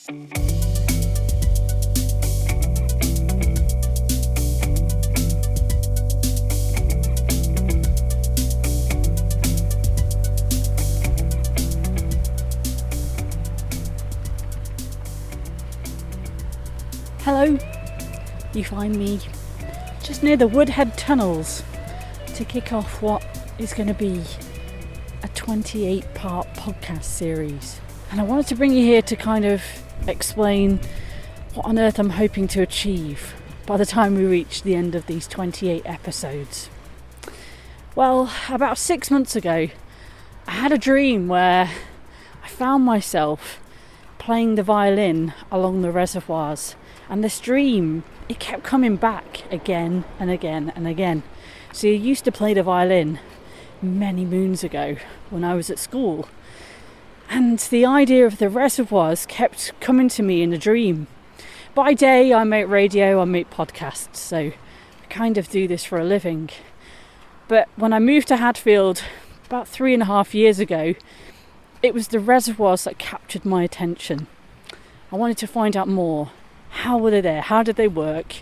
Hello, you find me just near the Woodhead Tunnels to kick off what is going to be a 28-part podcast series. And I wanted to bring you here to kind of explain what on earth I'm hoping to achieve by the time we reach the end of these 28 episodes. Well, about 6 months ago, I had a dream where I found myself playing the violin along the reservoirs. And this dream, it kept coming back again and again and again. So I used to play the violin many moons ago when I was at school. And the idea of the reservoirs kept coming to me in a dream. By day, I make radio, I make podcasts, so I kind of do this for a living. But when I moved to Hadfield about 3.5 years ago, it was the reservoirs that captured my attention. I wanted to find out more. How were they there? How did they work?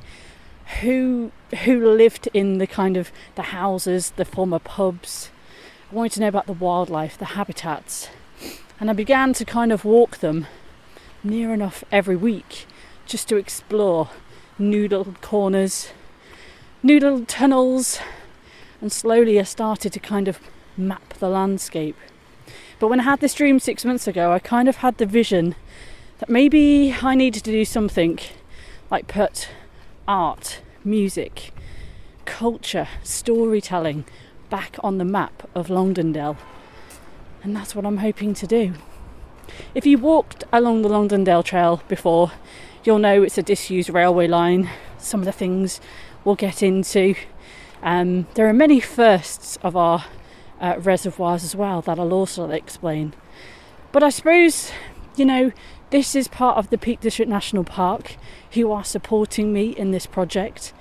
Who lived in the kind of the houses, the former pubs? I wanted to know about the wildlife, the habitats. And I began to kind of walk them near enough every week just to explore new little corners, new little tunnels, and slowly I started to kind of map the landscape. But when I had this dream 6 months ago, I kind of had the vision that maybe I needed to do something like put art, music, culture, storytelling back on the map of Longdendale. And that's what I'm hoping to do. If you walked along the Longdendale Trail before, you'll know it's a disused railway line. Some of the things we'll get into. There are many firsts of our reservoirs as well that I'll also explain. But I suppose, this is part of the Peak District National Park who are supporting me in this project,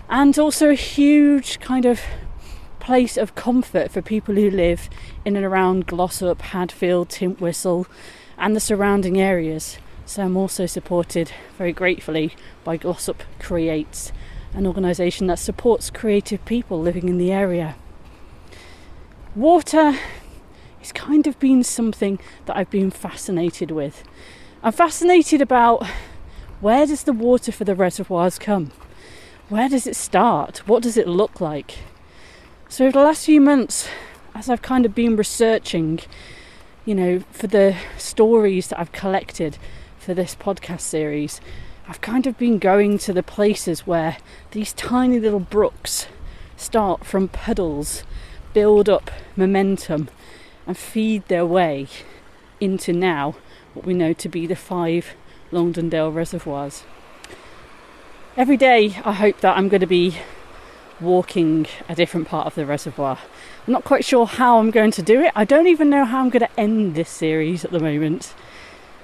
and also a huge kind of place of comfort for people who live in and around Glossop, Hadfield, Tintwistle and the surrounding areas. So I'm also supported very gratefully by Glossop Creates, an organisation that supports creative people living in the area. Water it's kind of been something that I've been fascinated with. I'm fascinated about where does the water for the reservoirs come? Where does it start? What does it look like? So over the last few months, as I've kind of been researching, for the stories that I've collected for this podcast series, I've kind of been going to the places where these tiny little brooks start from puddles, build up momentum, and feed their way into now what we know to be the 5 Longdendale reservoirs. Every day I hope that I'm going to be walking a different part of the reservoir. I'm not quite sure how I'm going to do it. I don't even know how I'm going to end this series at the moment.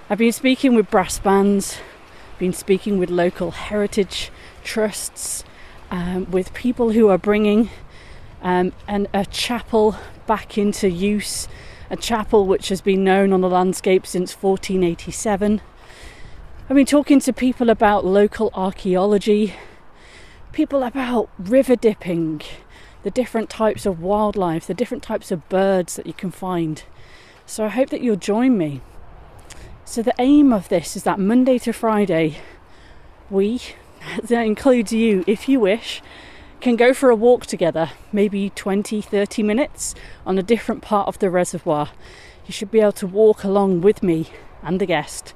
I've been speaking with brass bands, been speaking with local heritage trusts, with people who are bringing a chapel back into use, a chapel which has been known on the landscape since 1487. I've been talking to people about local archaeology, people about river dipping, the different types of wildlife, the different types of birds that you can find. So I hope that you'll join me. So the aim of this is that Monday to Friday, that includes you if you wish, can go for a walk together, maybe 20-30 minutes on a different part of the reservoir. You should be able to walk along with me and the guest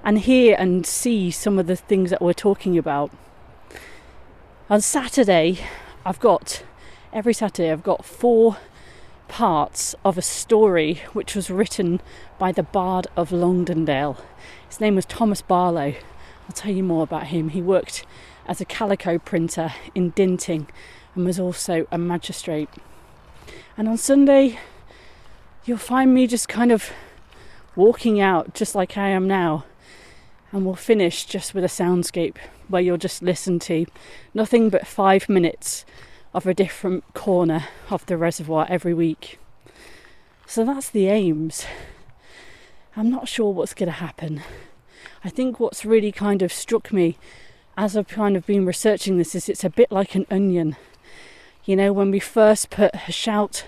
and hear and see some of the things that we're talking about. On Saturday, every Saturday I've got 4 parts of a story which was written by the Bard of Longdendale. His name was Thomas Barlow. I'll tell you more about him. He worked as a calico printer in Dinting and was also a magistrate. And on Sunday you'll find me just kind of walking out just like I am now, and we'll finish just with a soundscape where you'll just listen to nothing but 5 minutes of a different corner of the reservoir every week. So that's the aims. I'm not sure what's going to happen. I think what's really kind of struck me as I've kind of been researching this is it's a bit like an onion. You know, when we first put a shout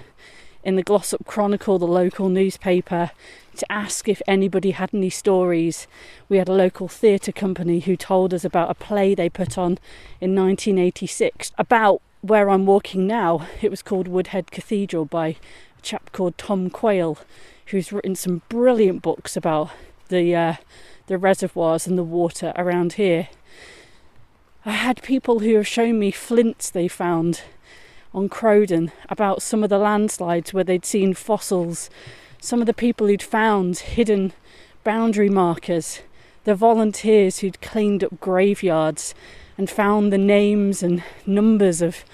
in the Glossop Chronicle, the local newspaper, to ask if anybody had any stories, we had a local theatre company who told us about a play they put on in 1986 about where I'm walking now. It was called Woodhead Cathedral by a chap called Tom Quayle, who's written some brilliant books about the reservoirs and the water around here. I had people who have shown me flints they found on Crowden about some of the landslides where they'd seen fossils, some of the people who'd found hidden boundary markers, the volunteers who'd cleaned up graveyards and found the names and numbers of,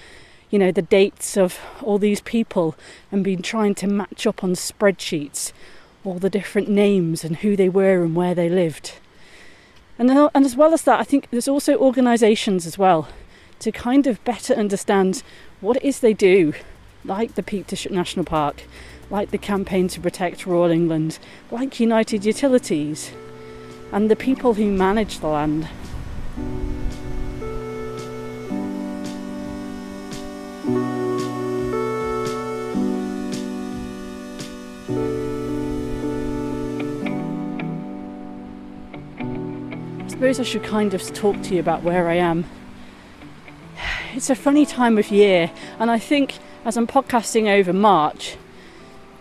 you know, the dates of all these people and been trying to match up on spreadsheets all the different names and who they were and where they lived. And as well as that, I think there's also organisations as well to kind of better understand what it is they do, like the Peak District National Park, like the Campaign to Protect Rural England, like United Utilities, and the people who manage the land. I suppose I should kind of talk to you about where I am. It's a funny time of year, and I think as I'm podcasting over March,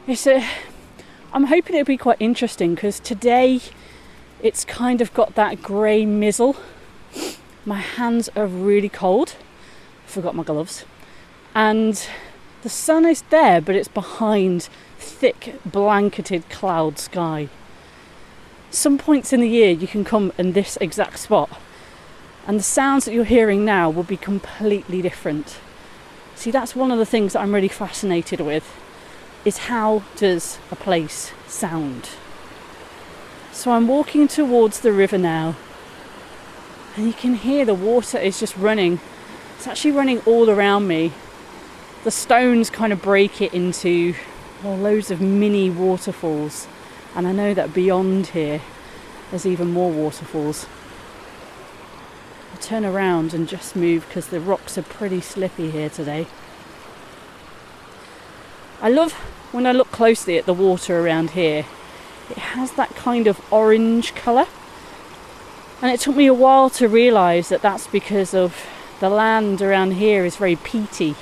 I'm hoping it'll be quite interesting because today it's kind of got that grey mizzle. My hands are really cold. I forgot my gloves. And the sun is there, but it's behind thick blanketed cloud sky. Some points in the year you can come in this exact spot and the sounds that you're hearing now will be completely different. See, that's one of the things that I'm really fascinated with, is how does a place sound? So I'm walking towards the river now, and you can hear the water is just running. It's actually running all around me. The stones kind of break it into loads of mini waterfalls, and I know that beyond here there's even more waterfalls. I'll turn around and just move because the rocks are pretty slippy here today. I love when I look closely at the water around here. It has that kind of orange colour, and it took me a while to realise that that's because of the land around here is very peaty.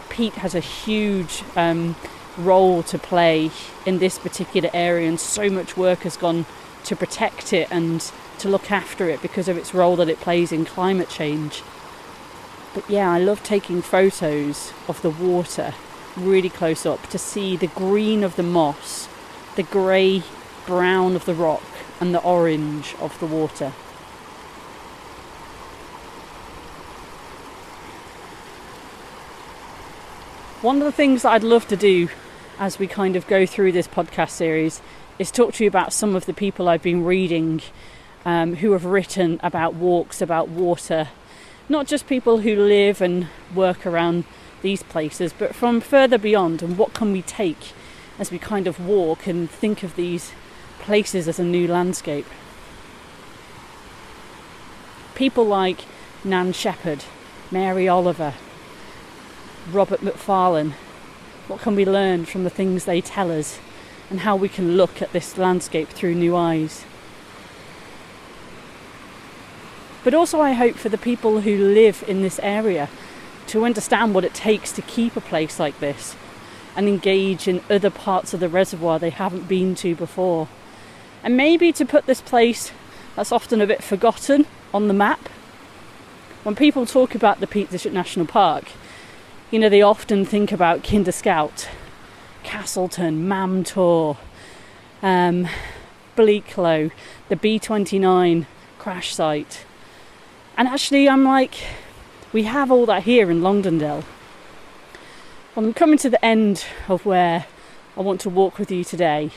Peat has a huge role to play in this particular area, and so much work has gone to protect it and to look after it because of its role that it plays in climate change. But yeah, I love taking photos of the water really close up to see the green of the moss, the grey brown of the rock, and the orange of the water. One of the things that I'd love to do as we kind of go through this podcast series is talk to you about some of the people I've been reading who have written about walks, about water. Not just people who live and work around these places, but from further beyond, and what can we take as we kind of walk and think of these places as a new landscape. People like Nan Shepherd, Mary Oliver, Robert McFarlane. What can we learn from the things they tell us and how we can look at this landscape through new eyes? But also I hope for the people who live in this area to understand what it takes to keep a place like this and engage in other parts of the reservoir they haven't been to before. And maybe to put this place that's often a bit forgotten on the map. When people talk about the Peak District National Park, you know, they often think about Kinderscout, Castleton, Mamtor, Bleaklow, the B29 crash site. And actually I'm like, we have all that here in Longdendale. Well, I'm coming to the end of where I want to walk with you today.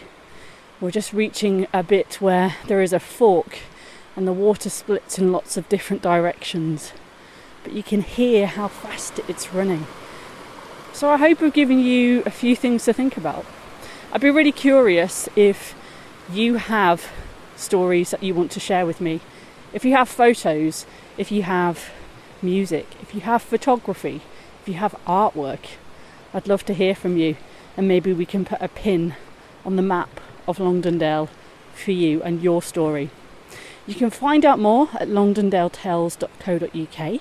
We're just reaching a bit where there is a fork and the water splits in lots of different directions. But you can hear how fast it's running. So I hope I've given you a few things to think about. I'd be really curious if you have stories that you want to share with me. If you have photos, if you have music, if you have photography, if you have artwork, I'd love to hear from you, and maybe we can put a pin on the map of Longdendale for you and your story. You can find out more at longdendaletales.co.uk,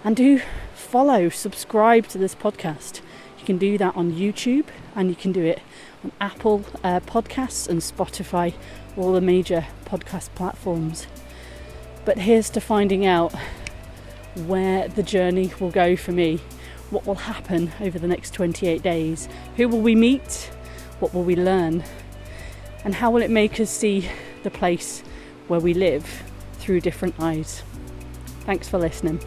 and do follow, subscribe to this podcast. You can do that on YouTube, and you can do it on Apple Podcasts and Spotify, all the major podcast platforms. But here's to finding out where the journey will go for me, what will happen over the next 28 days, who will we meet, what will we learn, and how will it make us see the place where we live through different eyes. Thanks for listening.